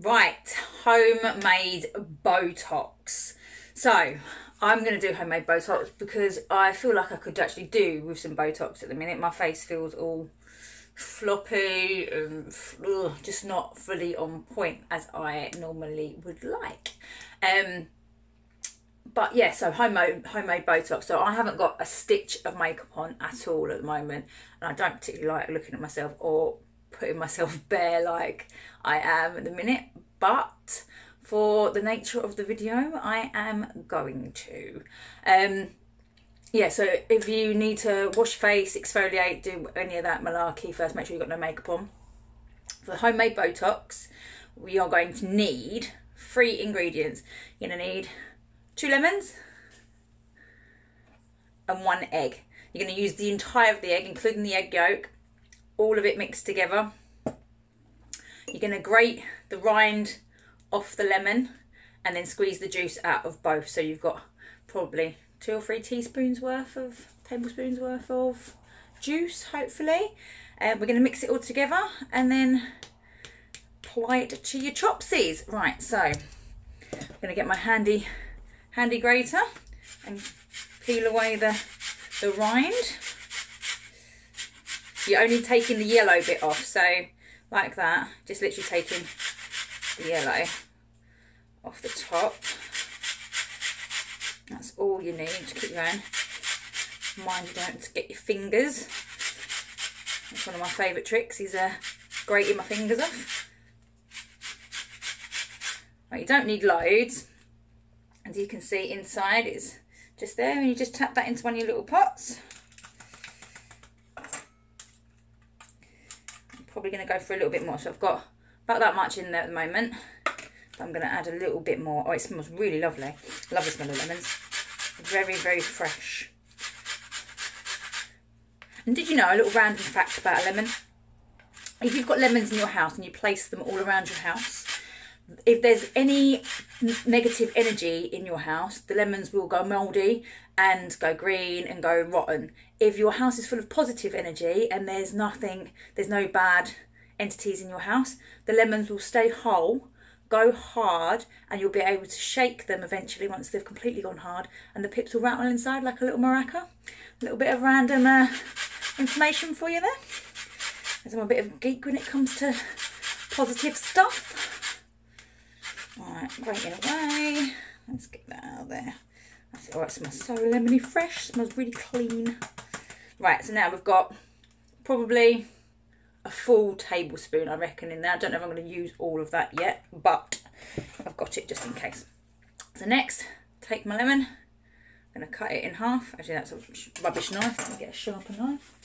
Right, homemade Botox. So I'm going to do homemade Botox because I feel like I could actually do with some Botox at the minute. My face feels all floppy and just not fully on point as I normally would like. But yeah, so homemade Botox. So I haven't got a stitch of makeup on at all at the moment, and I don't particularly like looking at myself or putting myself bare like I am at the minute, but for the nature of the video I am going to. Yeah, so if you need to wash your face, exfoliate, do any of that malarkey first, make sure you've got no makeup on. For the homemade Botox, we are going to need 3 ingredients. You're going to need 2 lemons and 1 egg. You're going to use the entire of the egg, including the egg yolk, all of it mixed together. You're going to grate the rind off the lemon and then squeeze the juice out of both. So you've got probably 2 or 3 tablespoons worth of juice, hopefully. We're going to mix it all together and then apply it to your chopsies. Right, so I'm going to get my handy grater and peel away the rind. You're only taking the yellow bit off, so like that, just literally taking the yellow off the top. That's all you need. Just keep going. Mind you don't get your fingers. That's one of my favourite tricks, is grating my fingers off. Right, you don't need loads. As you can see, inside is just there, and you just tap that into one of your little pots. I'm probably going to go for a little bit more, so I've got about that much in there at the moment. But I'm going to add a little bit more. Oh, it smells really lovely. I love the smell of lemons. Very, very fresh. And did you know a little random fact about a lemon? If you've got lemons in your house and you place them all around your house, if there's any negative energy in your house, the lemons will go mouldy and go green and go rotten. If your house is full of positive energy and there's no bad entities in your house, the lemons will stay whole, go hard, and you'll be able to shake them eventually once they've completely gone hard, and the pips will rattle inside like a little maraca. A little bit of random information for you there, as I'm a bit of a geek when it comes to positive stuff. Alright, grating away. Let's get that out of there. That's it. Alright, it smells so lemony fresh. It smells really clean. Right, so now we've got probably a full tablespoon, I reckon, in there. I don't know if I'm going to use all of that yet, but I've got it just in case. So next, take my lemon. I'm going to cut it in half. Actually, that's a rubbish knife. Let me get a sharper knife.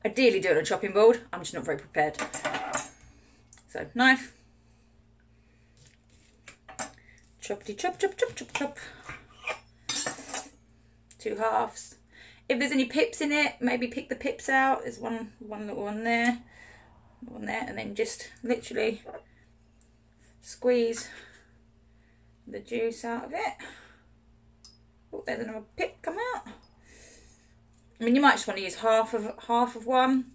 Ideally do it on a chopping board. I'm just not very prepared. So, knife. Choppity chop, chop, chop, chop, chop. 2 halves. If there's any pips in it, maybe pick the pips out. There's one little one there, and then just literally squeeze the juice out of it. Oh, there's another pip come out. I mean, you might just want to use half of one,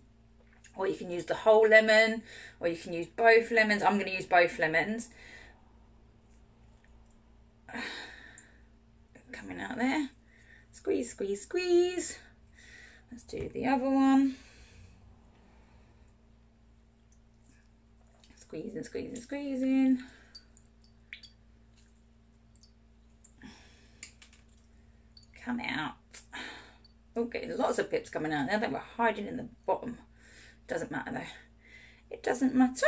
or you can use the whole lemon, or you can use both lemons. I'm going to use both lemons. Coming out there. Squeeze, squeeze, squeeze. Let's do the other one. Squeezing, squeezing, squeezing. Come out. Oh, getting lots of pips coming out there. They were hiding in the bottom. Doesn't matter though. It doesn't matter.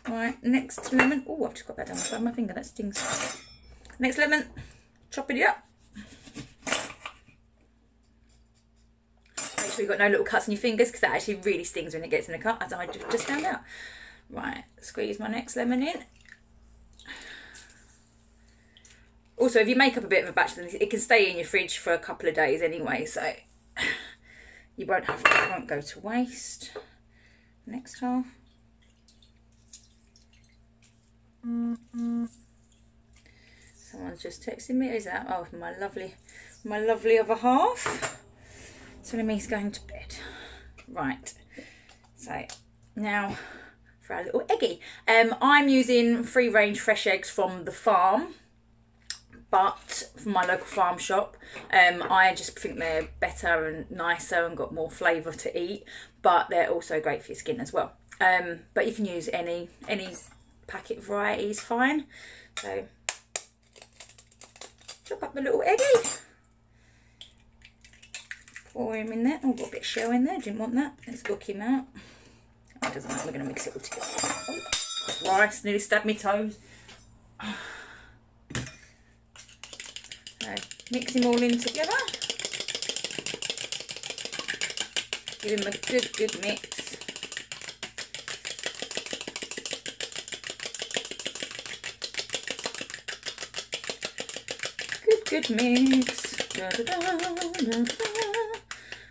Right, next lemon. Oh, I've just got that down the side of my finger. That stings. Next lemon. Chopping it up. Make sure you've got no little cuts on your fingers, because that actually really stings when it gets in a cut, as I just found out. Right, squeeze my next lemon in. Also, if you make up a bit of a batch, then it can stay in your fridge for a couple of days anyway, so you won't have to, it won't go to waste. Next half. Someone's just texting me. Is that? Oh, my lovely other half. So Lemy's going to bed. Right. So Now for our little eggie. I'm using free range fresh eggs from the farm, but from my local farm shop. I just think they're better and nicer and got more flavour to eat, but they're also great for your skin as well. But you can use any packet variety is fine. So chop up the little eggie, pour him in there. Oh, got a bit of shell in there, didn't want that. Let's look him out. Oh, it doesn't matter, we're going to mix it all together. Oh, Christ, nearly stabbed my toes. So mix him all in together. Give him a good mix. Good mix. Da, da, da, da, da.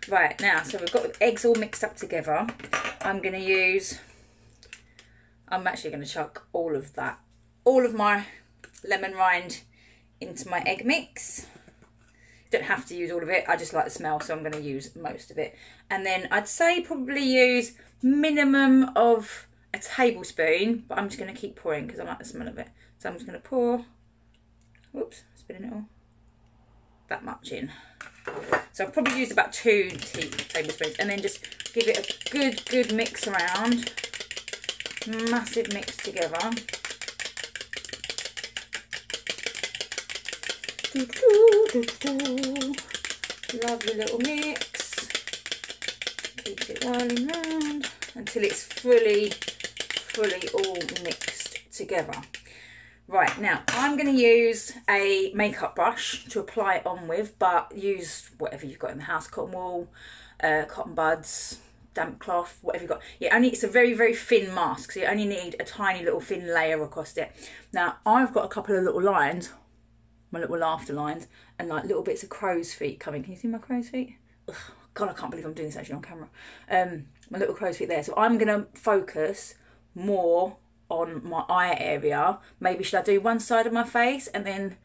Right, now, so we've got the eggs all mixed up together. I'm actually going to chuck all of my lemon rind into my egg mix. You don't have to use all of it, I just like the smell, so I'm going to use most of it. And then I'd say probably use minimum of a tablespoon, but I'm just going to keep pouring because I like the smell of it. So I'm just going to pour, whoops, spilling it all, that much in. So I've probably used about 2 tablespoons, and then just give it a good mix around. Massive mix together. Lovely little mix. Keep it whirling round until it's fully all mixed together. Right, now I'm going to use a makeup brush to apply it on with, but use whatever you've got in the house, cotton wool, cotton buds, damp cloth, whatever you've got. It's a very thin mask, so you only need a tiny little thin layer across it. Now I've got a couple of little lines, my little laughter lines, and like little bits of crow's feet coming. Can you see my crow's feet? Ugh, God, I can't believe I'm doing this actually on camera. My little crow's feet there. So I'm going to focus more on my eye area. Maybe should I do one side of my face and then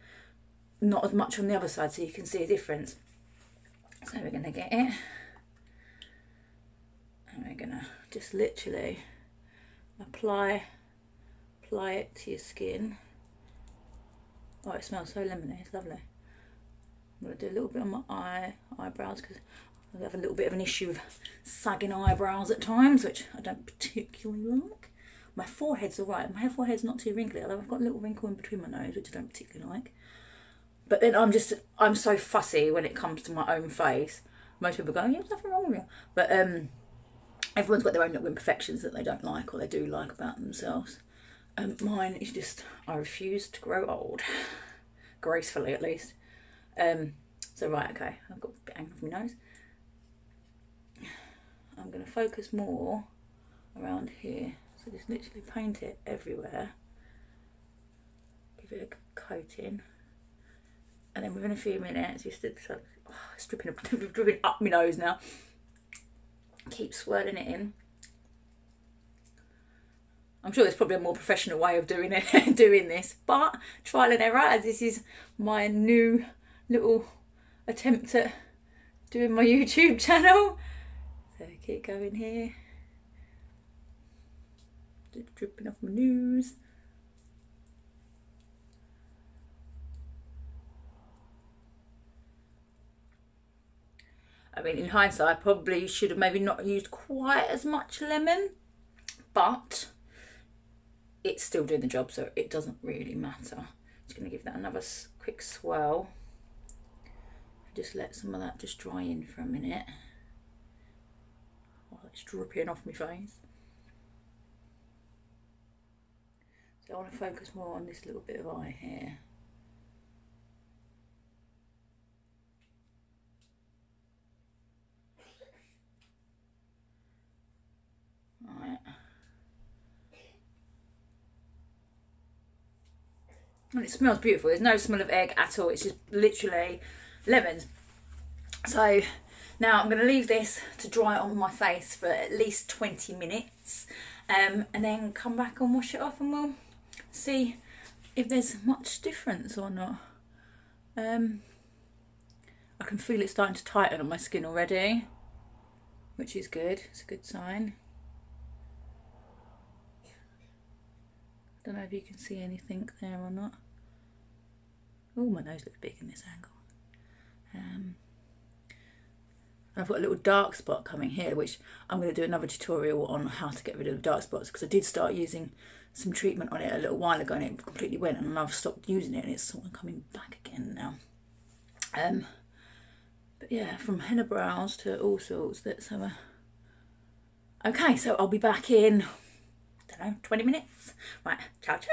not as much on the other side so you can see a difference. So we're going to get it, and we're going to just literally apply it to your skin. Oh, it smells so lemony, it's lovely. I'm going to do a little bit on my eyebrows because I have a little bit of an issue with sagging eyebrows at times, which I don't particularly like. My forehead's alright. My forehead's not too wrinkly, although I've got a little wrinkle in between my nose, which I don't particularly like. But then I'm so fussy when it comes to my own face. Most people go, yeah, there's nothing wrong with you. But everyone's got their own little imperfections that they don't like or they do like about themselves. Mine is just, I refuse to grow old. Gracefully, at least. So right, okay, I've got a bit angry with my nose. I'm going to focus more around here. So just literally paint it everywhere. Give it a good coating. And then within a few minutes, it's dripping up my nose now. Keep swirling it in. I'm sure there's probably a more professional way of doing this, but trial and error, as this is my new little attempt at doing my YouTube channel. So keep going here. Dripping off my nose. I mean, in hindsight, I probably should have maybe not used quite as much lemon, but it's still doing the job, so it doesn't really matter. Just going to give that another quick swirl. Just let some of that just dry in for a minute while it's dripping off my face. So I want to focus more on this little bit of eye here. Right. And it smells beautiful. There's no smell of egg at all. It's just literally lemons. So now I'm going to leave this to dry on my face for at least 20 minutes. And then come back and wash it off, and we'll see if there's much difference or not. I can feel it starting to tighten on my skin already, which is good. It's a good sign. Don't know if you can see anything there or not. Oh, my nose looks big in this angle. I've got a little dark spot coming here, which I'm going to do another tutorial on how to get rid of the dark spots, because I did start using some treatment on it a little while ago and it completely went, and I've stopped using it and it's sort of coming back again now. But yeah, from henna brows to all sorts. Let's have a... Okay, so I'll be back in, I don't know, 20 minutes. Right, ciao, ciao.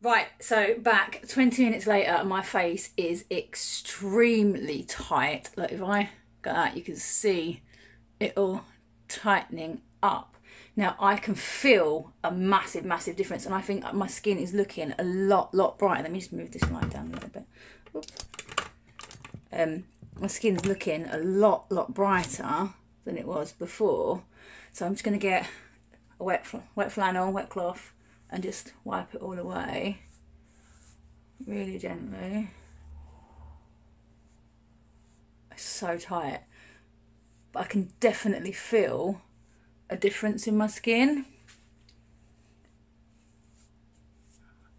Right, so back 20 minutes later and my face is extremely tight. Like if I go that, you can see it all tightening up. Now I can feel a massive, massive difference, and I think my skin is looking a lot brighter. Let me just move this light down a little bit. Oops. My skin's looking a lot brighter than it was before. So I'm just going to get a wet flannel, wet cloth, and just wipe it all away really gently. It's so tight, but I can definitely feel a difference in my skin.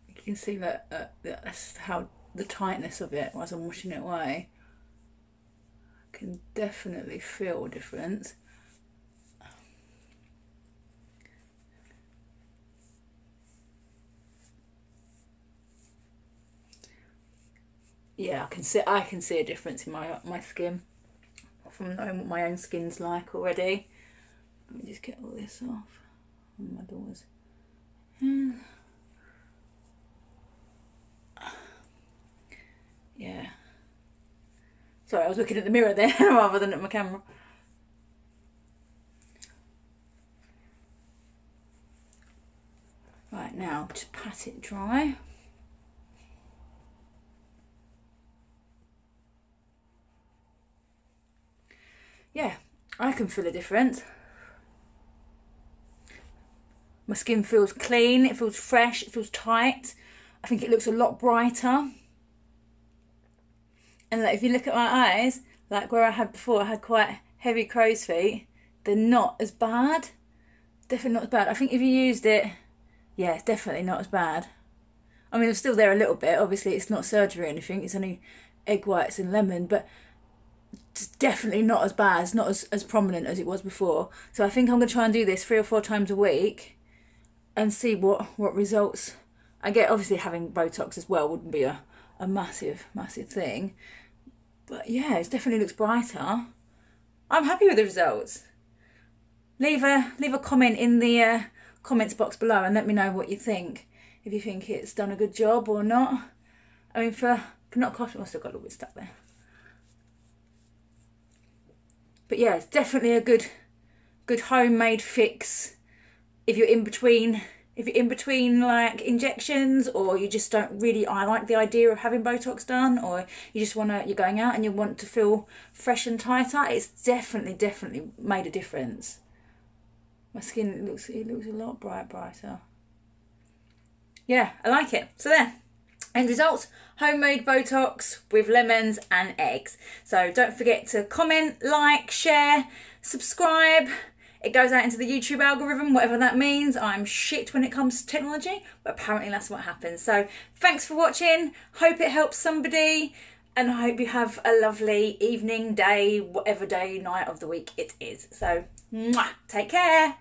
You can see that that's how the tightness of it as I'm washing it away. I can definitely feel a difference. Yeah, I can see a difference in my skin from knowing what my own skin's like already. Let me just get all this off on my doors. Yeah. Sorry, I was looking at the mirror there rather than at my camera. Right, now just pat it dry. Yeah, I can feel a difference. My skin feels clean, it feels fresh, it feels tight. I think it looks a lot brighter. And like, if you look at my eyes, like where I had before, I had quite heavy crow's feet. They're not as bad. Definitely not as bad. I think if you used it, yeah, it's definitely not as bad. I mean, it's still there a little bit. Obviously, it's not surgery or anything. It's only egg whites and lemon, but it's definitely not as bad. It's not as prominent as it was before. So I think I'm going to try and do this 3 or 4 times a week and see what results I get. Obviously, having Botox as well wouldn't be a massive thing. But yeah, it definitely looks brighter. I'm happy with the results. Leave a comment in the comments box below and let me know what you think. If you think it's done a good job or not. I mean, for not costing, I've still got a little bit stuck there. But yeah, it's definitely a good homemade fix if you're in between like injections, or you just don't really, I like the idea of having Botox done, or you just you're going out and you want to feel fresh and tighter. It's definitely made a difference. My skin looks a lot brighter. Yeah, I like it. So there. End results, homemade Botox with lemons and eggs. So don't forget to comment, like, share, subscribe. It goes out into the YouTube algorithm, whatever that means. I'm shit when it comes to technology, but apparently that's what happens. So thanks for watching. Hope it helps somebody, and I hope you have a lovely evening, day, whatever day, night of the week it is. So, mwah, take care.